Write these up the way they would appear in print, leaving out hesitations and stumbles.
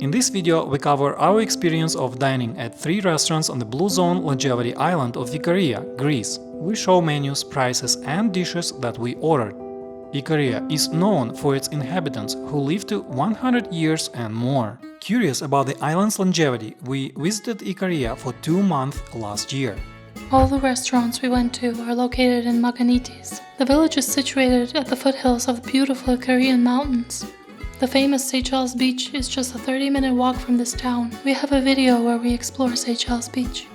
In this video, we cover our experience of dining at 3 restaurants on the Blue Zone longevity island of Ikaria, Greece. We show menus, prices and dishes that we ordered. Ikaria is known for its inhabitants who live to 100 years and more. Curious about the island's longevity, we visited Ikaria for 2 months last year. All the restaurants we went to are located in Magganitis. The village is situated at the foothills of the beautiful Ikarian mountains. The famous Seychelles beach is just a 30-minute walk from this town. We have a video where we explore Seychelles beach.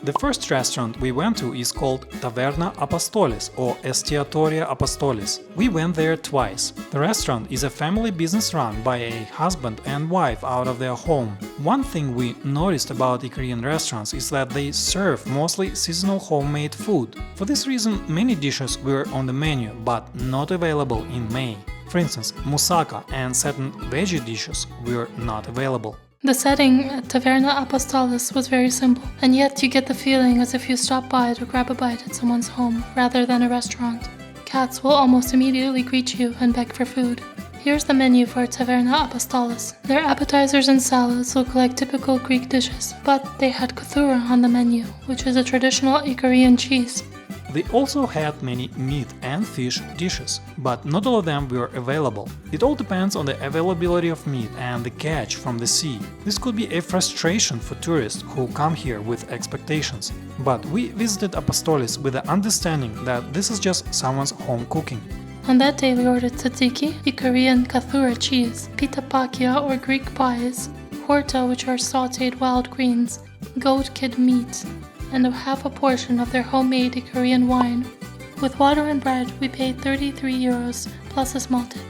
The first restaurant we went to is called Taverna Apostolis or Estiatoria Apostolis. We went there twice. The restaurant is a family business run by a husband and wife out of their home. One thing we noticed about Ikarian restaurants is that they serve mostly seasonal homemade food. For this reason, many dishes were on the menu but not available in May. For instance, moussaka and certain veggie dishes were not available. The setting at Taverna Apostolis was very simple, and yet you get the feeling as if you stopped by to grab a bite at someone's home rather than a restaurant. Cats will almost immediately greet you and beg for food. Here's the menu for Taverna Apostolis. Their appetizers and salads look like typical Greek dishes, but they had kathoura on the menu, which is a traditional Icarian cheese. They also had many meat and fish dishes, but not all of them were available. It all depends on the availability of meat and the catch from the sea. This could be a frustration for tourists who come here with expectations. But we visited Apostolis with the understanding that this is just someone's home cooking. On that day we ordered tzatziki, Ikarian kathoura cheese, pita pakia or Greek pies, horta which are sautéed wild greens, goat kid meat, and half a portion of their homemade Ikaria wine. With water and bread, we paid 33 euros plus a small tip.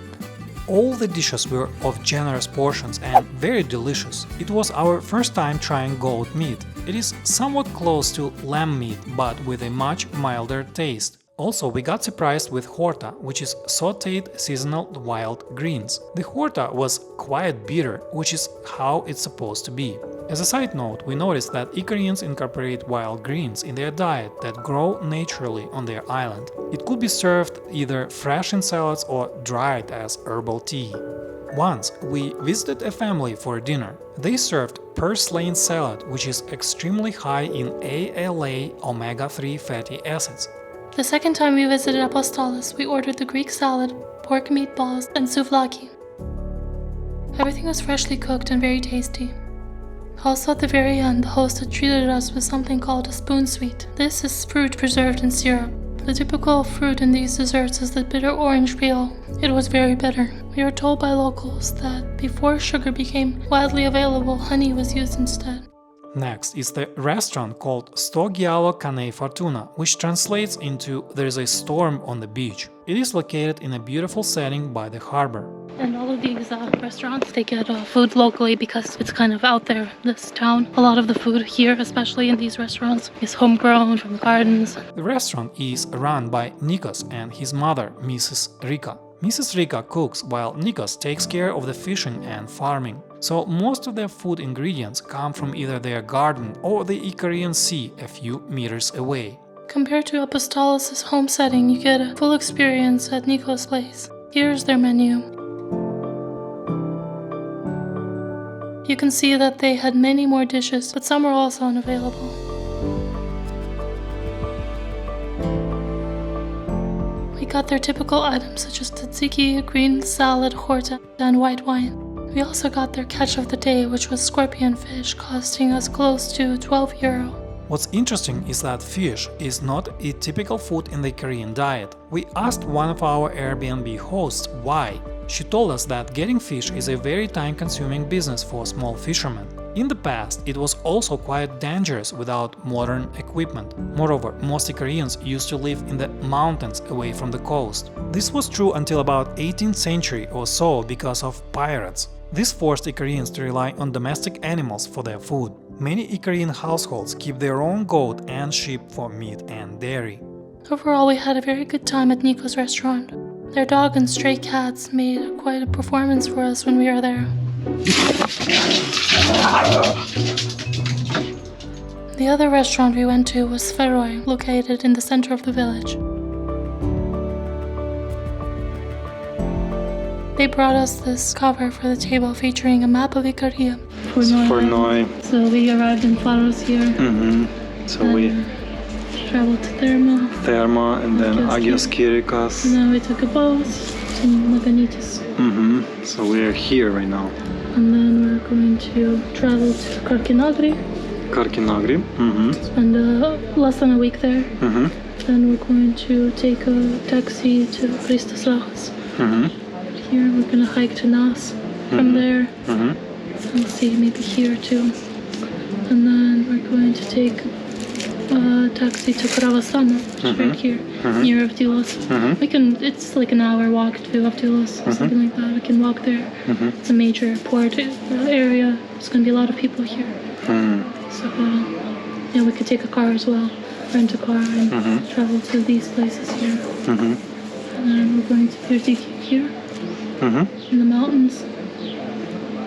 All the dishes were of generous portions and very delicious. It was our first time trying goat meat. It is somewhat close to lamb meat, but with a much milder taste. Also, we got surprised with horta, which is sautéed seasonal wild greens. The horta was quite bitter, which is how it's supposed to be. As a side note, we noticed that Icarians incorporate wild greens in their diet that grow naturally on their island. It could be served either fresh in salads or dried as herbal tea. Once, we visited a family for dinner. They served purslane salad, which is extremely high in ALA omega-3 fatty acids. The second time we visited Apostolis, we ordered the Greek salad, pork meatballs, and souvlaki. Everything was freshly cooked and very tasty. Also at the very end, the host had treated us with something called a spoon sweet. This is fruit preserved in syrup. The typical fruit in these desserts is the bitter orange peel. It was very bitter. We were told by locals that before sugar became widely available, honey was used instead. Next is the restaurant called Ston Gialo kanei Fourtouna, which translates into "there is a storm on the beach." It is located in a beautiful setting by the harbor. And all of these restaurants, they get food locally because it's kind of out there, this town. A lot of the food here, especially in these restaurants, is homegrown from the gardens. The restaurant is run by Nikos and his mother, Mrs. Rika. Mrs. Rika cooks while Nikos takes care of the fishing and farming. So most of their food ingredients come from either their garden or the Ikarian Sea a few meters away. Compared to Apostolis' home setting, you get a full experience at Nikos' place. Here's their menu. You can see that they had many more dishes, but some were also unavailable. We got their typical items such as tzatziki, green salad, horta, and white wine. We also got their catch of the day, which was scorpion fish, costing us close to 12 euro. What's interesting is that fish is not a typical food in the Korean diet. We asked one of our Airbnb hosts why. She told us that getting fish is a very time-consuming business for small fishermen. In the past, it was also quite dangerous without modern equipment. Moreover, most Ikarians used to live in the mountains away from the coast. This was true until about 18th century or so because of pirates. This forced Ikarians to rely on domestic animals for their food. Many Ikarian households keep their own goat and sheep for meat and dairy. Overall, we had a very good time at Nico's restaurant. Their dog and stray cats made quite a performance for us when we were there. The other restaurant we went to was Feroi, located in the center of the village. They they brought us this cover for the table featuring a map of Ikaria. Feroi. So we arrived in Faros here. So we traveled to Taverna and then Aegean. And then we took a boat to Magganitis. So we're here right now. And then we're going to travel to Karkinagri. Spend less than a week there. Then we're going to take a taxi to Christos Rachas. Here we're going to hike to Nas from there. We'll see maybe here too. And then we're going to take a taxi to Karavasana, which is right here, near Avdilos. It's like an hour walk to Avdilos or something like that. We can walk there. It's a major port area. There's going to be a lot of people here. So yeah, we could take a car as well, rent a car and travel to these places here. And then we're going to Feroi here, in the mountains.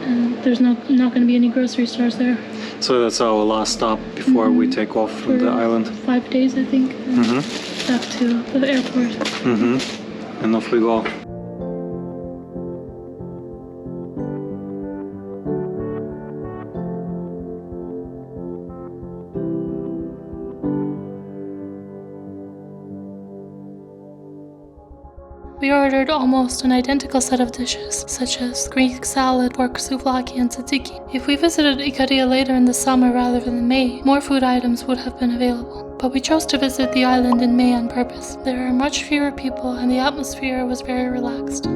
And there's not going to be any grocery stores there. So that's our last stop before we take off from the island. 5 days, I think, and back to the airport. And off we go. We ordered almost an identical set of dishes, such as Greek salad, pork souvlaki, and tzatziki. If we visited Icaria later in the summer rather than May, more food items would have been available. But we chose to visit the island in May on purpose. There are much fewer people and the atmosphere was very relaxed.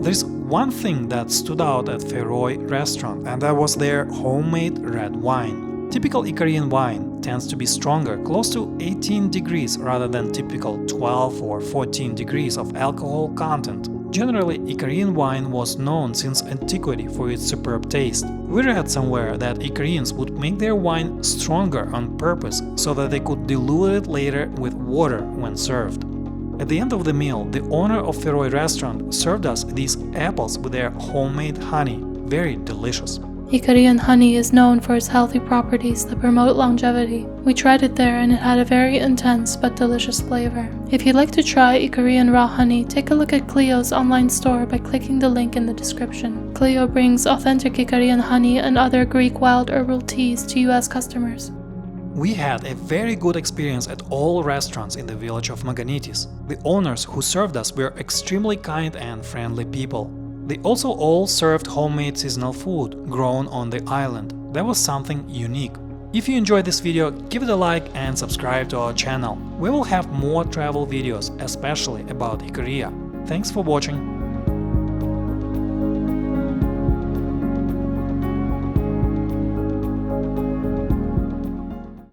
There's one thing that stood out at Feroi restaurant, and that was their homemade red wine. Typical Ikarian wine tends to be stronger, close to 18 degrees rather than typical 12 or 14 degrees of alcohol content. Generally, Ikarian wine was known since antiquity for its superb taste. We read somewhere that Ikarians would make their wine stronger on purpose so that they could dilute it later with water when served. At the end of the meal, the owner of Feroi restaurant served us these apples with their homemade honey. Very delicious. Ikarian honey is known for its healthy properties that promote longevity. We tried it there and it had a very intense but delicious flavor. If you'd like to try Ikarian raw honey, take a look at Klio's online store by clicking the link in the description. Klio brings authentic Ikarian honey and other Greek wild herbal teas to US customers. We had a very good experience at all restaurants in the village of Magganitis. The owners who served us were extremely kind and friendly people. They also all served homemade seasonal food grown on the island. That was something unique. If you enjoyed this video, give it a like and subscribe to our channel. We will have more travel videos, especially about Icaria. Thanks for watching.